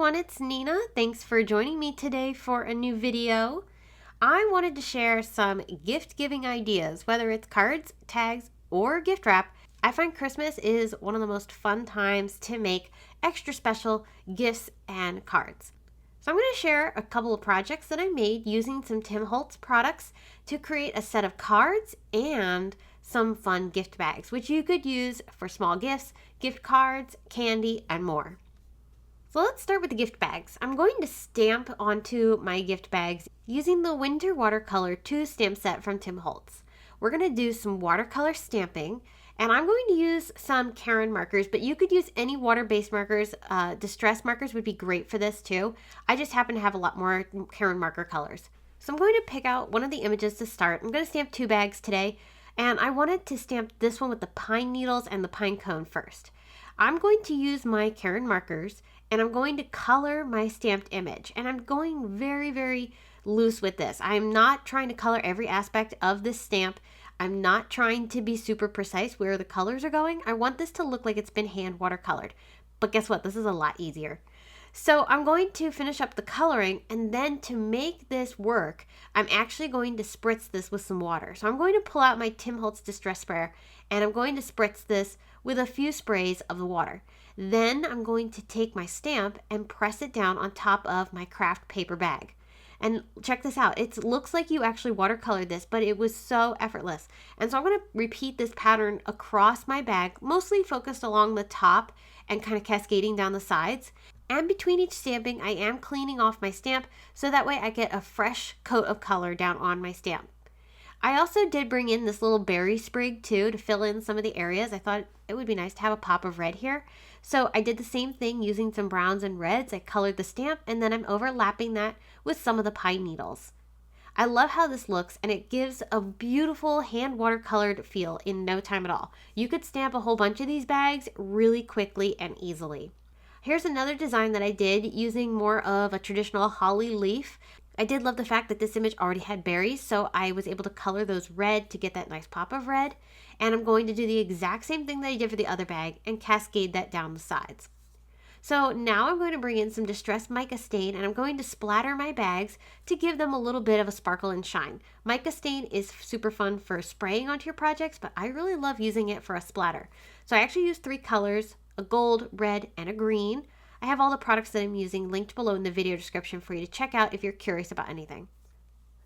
everyone, it's Nina. Thanks for joining me today for a new video. I wanted to share some gift giving ideas, whether it's cards, tags, or gift wrap. I find Christmas is one of the most fun times to make extra special gifts and cards. So I'm going to share a couple of projects that I made using some Tim Holtz products to create a set of cards and some fun gift bags, which you could use for small gifts, gift cards, candy, and more. So let's start with the gift bags. I'm going to stamp onto my gift bags using the Winter Watercolor 2 stamp set from Tim Holtz. We're going to do some watercolor stamping, and I'm going to use some Caron markers, but you could use any water-based markers. Distress markers would be great for this too. I just happen to have a lot more Caron marker colors. So I'm going to pick out one of the images to start. I'm going to stamp 2 bags today, and I wanted to stamp this one with the pine needles and the pine cone first. I'm going to use my Caron markers, and I'm going to color my stamped image. And I'm going very, very loose with this. I'm not trying to color every aspect of this stamp. I'm not trying to be super precise where the colors are going. I want this to look like it's been hand watercolored. But guess what? This is a lot easier. So I'm going to finish up the coloring, and then to make this work, I'm actually going to spritz this with some water. So I'm going to pull out my Tim Holtz Distress Sprayer, and I'm going to spritz this with a few sprays of the water. Then I'm going to take my stamp and press it down on top of my craft paper bag. And check this out. It looks like you actually watercolored this, but it was so effortless. And so I'm going to repeat this pattern across my bag, mostly focused along the top and kind of cascading down the sides. And between each stamping, I am cleaning off my stamp so that way I get a fresh coat of color down on my stamp. I also did bring in this little berry sprig too to fill in some of the areas. I thought it would be nice to have a pop of red here. So I did the same thing using some browns and reds. I colored the stamp, and then I'm overlapping that with some of the pine needles. I love how this looks, and it gives a beautiful hand watercolored feel in no time at all. You could stamp a whole bunch of these bags really quickly and easily. Here's another design that I did using more of a traditional holly leaf. I did love the fact that this image already had berries, so I was able to color those red to get that nice pop of red. And I'm going to do the exact same thing that I did for the other bag and cascade that down the sides. So now I'm going to bring in some distressed mica stain, and I'm going to splatter my bags to give them a little bit of a sparkle and shine. Mica stain is super fun for spraying onto your projects, but I really love using it for a splatter. So I actually used 3 colors, a gold, red, and a green. I have all the products that I'm using linked below in the video description for you to check out if you're curious about anything.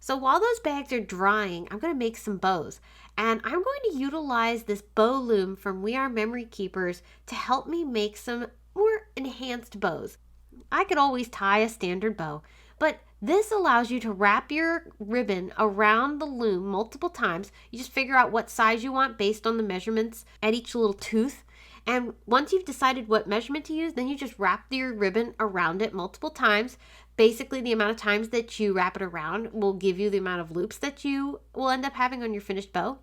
So while those bags are drying, I'm going to make some bows. And I'm going to utilize this bow loom from We Are Memory Keepers to help me make some more enhanced bows. I could always tie a standard bow, but this allows you to wrap your ribbon around the loom multiple times. You just figure out what size you want based on the measurements at each little tooth. And once you've decided what measurement to use, then you just wrap your ribbon around it multiple times. Basically, the amount of times that you wrap it around will give you the amount of loops that you will end up having on your finished bow.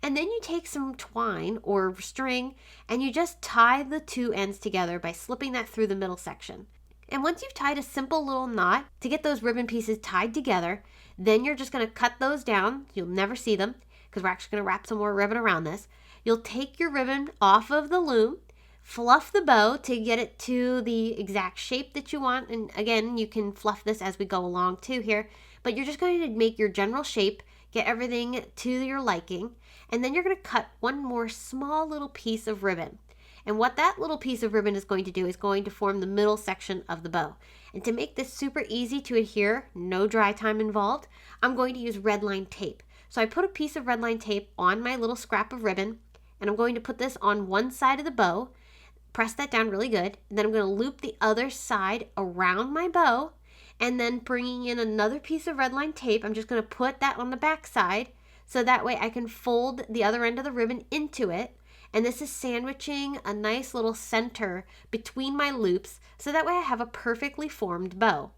And then you take some twine or string and you just tie the 2 ends together by slipping that through the middle section. And once you've tied a simple little knot to get those ribbon pieces tied together, then you're just going to cut those down. You'll never see them because we're actually going to wrap some more ribbon around this. You'll take your ribbon off of the loom, fluff the bow to get it to the exact shape that you want. And again, you can fluff this as we go along too here, but you're just going to make your general shape, get everything to your liking, and then you're going to cut one more small little piece of ribbon. And what that little piece of ribbon is going to do is going to form the middle section of the bow. And to make this super easy to adhere, no dry time involved, I'm going to use red line tape. So I put a piece of red line tape on my little scrap of ribbon, and I'm going to put this on one side of the bow, press that down really good, and then I'm going to loop the other side around my bow, and then bringing in another piece of red line tape, I'm just going to put that on the back side, so that way I can fold the other end of the ribbon into it, and this is sandwiching a nice little center between my loops, so that way I have a perfectly formed bow.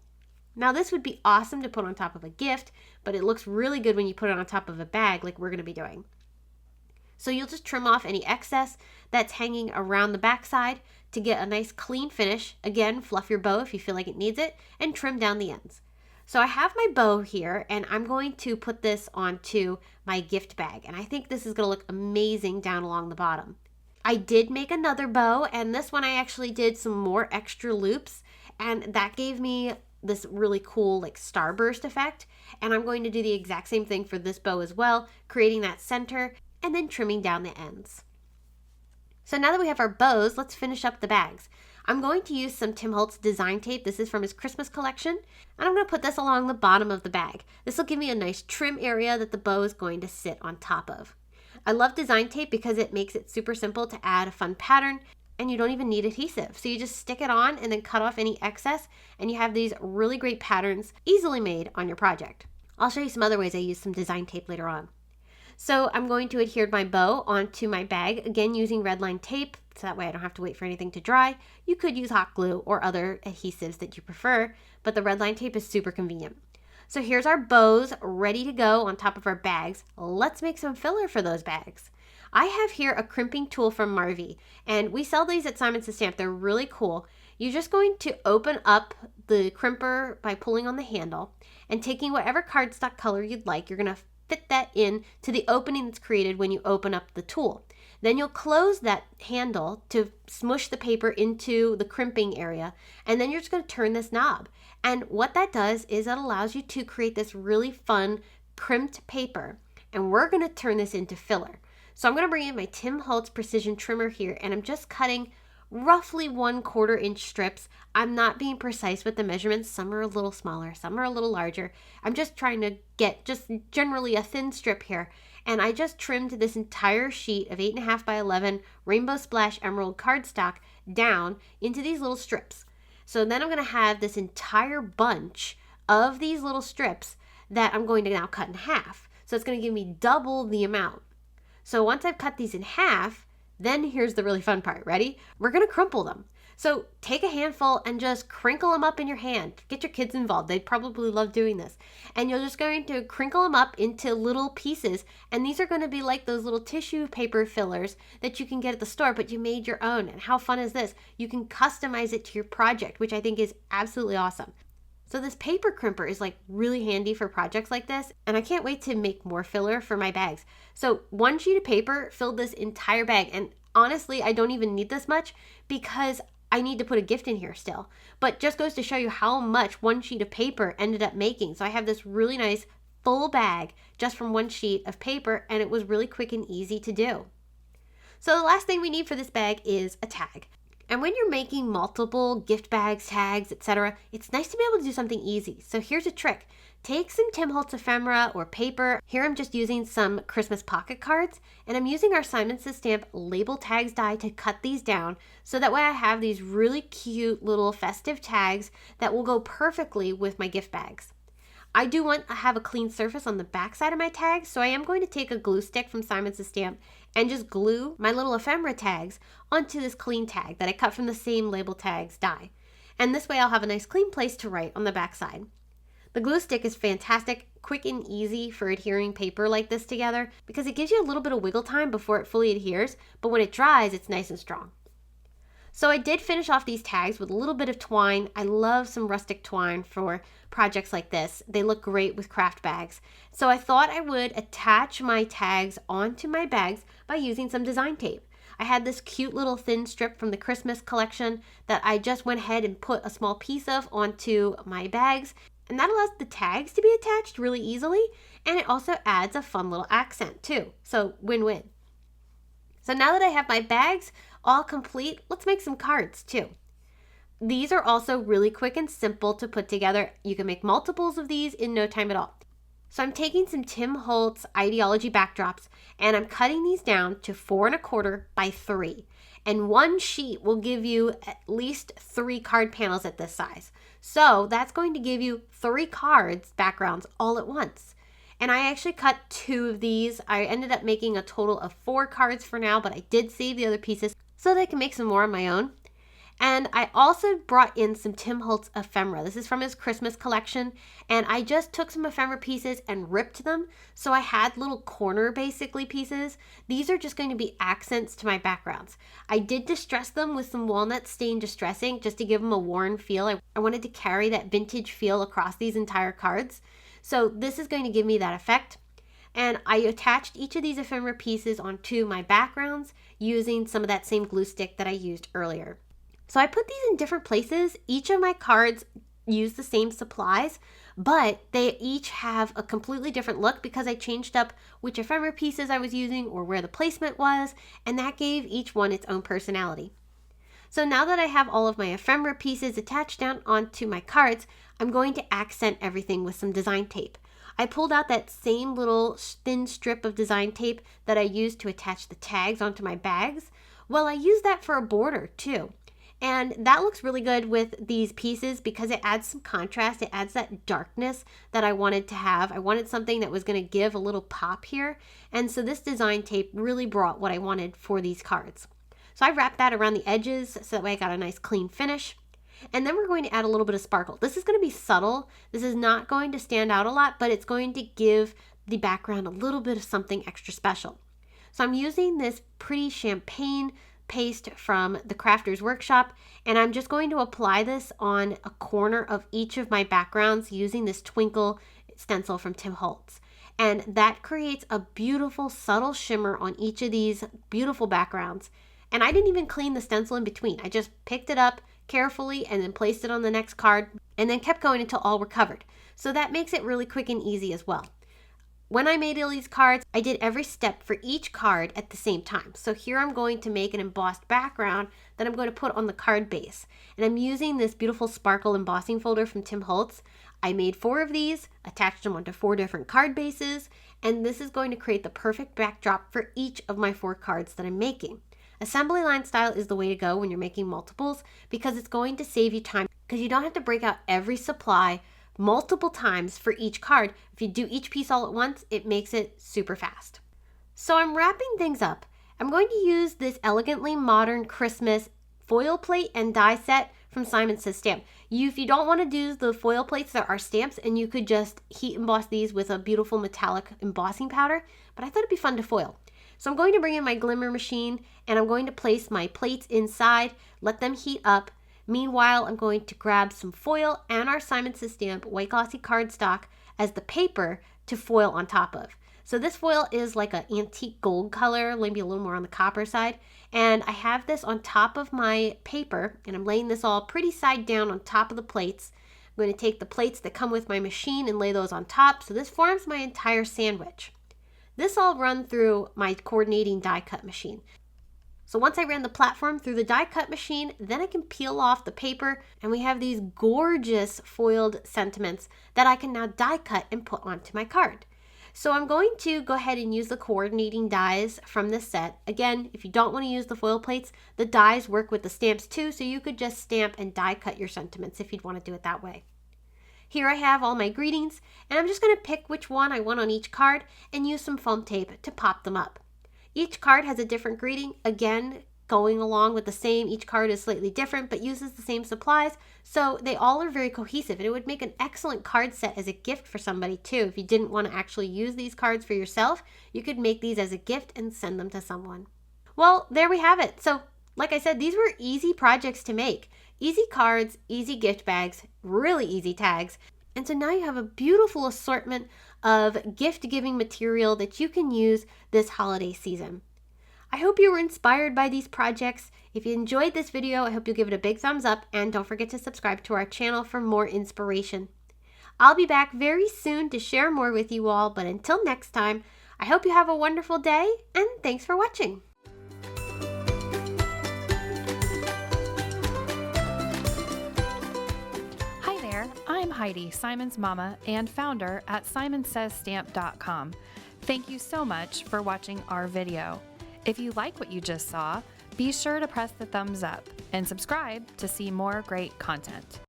Now this would be awesome to put on top of a gift, but it looks really good when you put it on top of a bag like we're going to be doing. So you'll just trim off any excess that's hanging around the backside to get a nice clean finish. Again, fluff your bow if you feel like it needs it, and trim down the ends. So I have my bow here, and I'm going to put this onto my gift bag, and I think this is going to look amazing down along the bottom. I did make another bow, and this one I actually did some more extra loops, and that gave me this really cool like starburst effect. And I'm going to do the exact same thing for this bow as well, creating that center and then trimming down the ends. So now that we have our bows, let's finish up the bags. I'm going to use some Tim Holtz design tape. This is from his Christmas collection. And I'm going to put this along the bottom of the bag. This will give me a nice trim area that the bow is going to sit on top of. I love design tape because it makes it super simple to add a fun pattern, and you don't even need adhesive. So you just stick it on and then cut off any excess, and you have these really great patterns easily made on your project. I'll show you some other ways I use some design tape later on. So I'm going to adhere my bow onto my bag, again using red line tape, so that way I don't have to wait for anything to dry. You could use hot glue or other adhesives that you prefer, but the red line tape is super convenient. So here's our bows ready to go on top of our bags. Let's make some filler for those bags. I have here a crimping tool from Marvy, and we sell these at Simon Says Stamp. They're really cool. You're just going to open up the crimper by pulling on the handle and taking whatever cardstock color you'd like. You're going to fit that in to the opening that's created when you open up the tool. Then you'll close that handle to smush the paper into the crimping area, and then you're just going to turn this knob. And what that does is it allows you to create this really fun crimped paper, and we're going to turn this into filler. So I'm going to bring in my Tim Holtz precision trimmer here, and I'm just cutting roughly 1/4 inch strips. I'm not being precise with the measurements. Some are a little smaller, some are a little larger. I'm just trying to get just generally a thin strip here. And I just trimmed this entire sheet of 8.5 by 11 Rainbow Splash Emerald cardstock down into these little strips. So then I'm going to have this entire bunch of these little strips that I'm going to now cut in half. So it's going to give me double the amount. So once I've cut these in half, then here's the really fun part. Ready? We're going to crumple them. So take a handful and just crinkle them up in your hand. Get your kids involved. They'd probably love doing this. And you're just going to crinkle them up into little pieces. And these are going to be like those little tissue paper fillers that you can get at the store, but you made your own. And how fun is this? You can customize it to your project, which I think is absolutely awesome. So this paper crimper is like really handy for projects like this, and I can't wait to make more filler for my bags. So one sheet of paper filled this entire bag, and honestly, I don't even need this much because I need to put a gift in here still. But just goes to show you how much one sheet of paper ended up making. So I have this really nice full bag just from one sheet of paper, and it was really quick and easy to do. So the last thing we need for this bag is a tag. And when you're making multiple gift bags, tags, etc., it's nice to be able to do something easy. So here's a trick. Take some Tim Holtz ephemera or paper. Here I'm just using some Christmas pocket cards, and I'm using our Simon Says Stamp label tags die to cut these down, so that way I have these really cute little festive tags that will go perfectly with my gift bags. I do want to have a clean surface on the back side of my tags, so I am going to take a glue stick from Simon Says Stamp and just glue my little ephemera tags onto this clean tag that I cut from the same label tags die. And this way I'll have a nice clean place to write on the back side. The glue stick is fantastic, quick and easy for adhering paper like this together because it gives you a little bit of wiggle time before it fully adheres, but when it dries, it's nice and strong. So I did finish off these tags with a little bit of twine. I love some rustic twine for projects like this. They look great with craft bags. So I thought I would attach my tags onto my bags by using some design tape. I had this cute little thin strip from the Christmas collection that I just went ahead and put a small piece of onto my bags. And that allows the tags to be attached really easily. And it also adds a fun little accent too. So win-win. So now that I have my bags all complete, let's make some cards too. These are also really quick and simple to put together. You can make multiples of these in no time at all. So I'm taking some Tim Holtz Idea-ology backdrops and I'm cutting these down to 4 1/4 by 3. And one sheet will give you at least 3 card panels at this size. So that's going to give you 3 cards backgrounds all at once. And I actually cut 2 of these. I ended up making a total of 4 cards for now, but I did save the other pieces so that I can make some more on my own. And I also brought in some Tim Holtz ephemera. This is from his Christmas collection. And I just took some ephemera pieces and ripped them. So I had little corner basically pieces. These are just going to be accents to my backgrounds. I did distress them with some walnut stain distressing just to give them a worn feel. I wanted to carry that vintage feel across these entire cards. So this is going to give me that effect. And I attached each of these ephemera pieces onto my backgrounds using some of that same glue stick that I used earlier. So I put these in different places. Each of my cards use the same supplies, but they each have a completely different look because I changed up which ephemera pieces I was using or where the placement was, and that gave each one its own personality. So now that I have all of my ephemera pieces attached down onto my cards, I'm going to accent everything with some design tape. I pulled out that same little thin strip of design tape that I used to attach the tags onto my bags. Well, I used that for a border too. And that looks really good with these pieces because it adds some contrast. It adds that darkness that I wanted to have. I wanted something that was going to give a little pop here. And so this design tape really brought what I wanted for these cards. So I wrapped that around the edges so that way I got a nice clean finish. And then we're going to add a little bit of sparkle. This is going to be subtle. This is not going to stand out a lot, but it's going to give the background a little bit of something extra special. So I'm using this pretty champagne paste from the Crafter's Workshop, and I'm just going to apply this on a corner of each of my backgrounds using this Twinkle stencil from Holtz. And that creates a beautiful subtle shimmer on each of these beautiful backgrounds. And I didn't even clean the stencil in between. I just picked it up carefully and then placed it on the next card and then kept going until all were covered. So that makes it really quick and easy as well. When I made all these cards, I did every step for each card at the same time. So here I'm going to make an embossed background that I'm going to put on the card base. And I'm using this beautiful sparkle embossing folder from Holtz. I made 4 of these, attached them onto 4 different card bases, and this is going to create the perfect backdrop for each of my 4 cards that I'm making. Assembly line style is the way to go when you're making multiples because it's going to save you time because you don't have to break out every supply multiple times for each card. If you do each piece all at once, it makes it super fast. So I'm wrapping things up. I'm going to use this elegantly modern Christmas foil plate and die set from Simon Says Stamp. If you don't want to do the foil plates, there are stamps and you could just heat emboss these with a beautiful metallic embossing powder, but I thought it'd be fun to foil. So I'm going to bring in my glimmer machine and I'm going to place my plates inside, let them heat up. Meanwhile, I'm going to grab some foil and our Simon Says Stamp white glossy cardstock as the paper to foil on top of. So this foil is like an antique gold color, maybe a little more on the copper side. And I have this on top of my paper and I'm laying this all pretty side down on top of the plates. I'm going to take the plates that come with my machine and lay those on top. So this forms my entire sandwich. This all run through my coordinating die cut machine. So once I ran the platform through the die cut machine, then I can peel off the paper and we have these gorgeous foiled sentiments that I can now die cut and put onto my card. So I'm going to go ahead and use the coordinating dies from this set. Again, if you don't want to use the foil plates, the dies work with the stamps too, so you could just stamp and die cut your sentiments if you'd want to do it that way. Here I have all my greetings, and I'm just going to pick which one I want on each card and use some foam tape to pop them up. Each card has a different greeting, again, going along with the same. Each card is slightly different, but uses the same supplies, so they all are very cohesive, and it would make an excellent card set as a gift for somebody too. If you didn't want to actually use these cards for yourself, you could make these as a gift and send them to someone. Well, there we have it. So, like I said, these were easy projects to make. Easy cards, easy gift bags, really easy tags. And so now you have a beautiful assortment of gift-giving material that you can use this holiday season. I hope you were inspired by these projects. If you enjoyed this video, I hope you'll give it a big thumbs up and don't forget to subscribe to our channel for more inspiration. I'll be back very soon to share more with you all, but until next time, I hope you have a wonderful day and thanks for watching. I'm Heidi, Simon's mama and founder at simonsaysstamp.com. Thank you so much for watching our video. If you like what you just saw, be sure to press the thumbs up and subscribe to see more great content.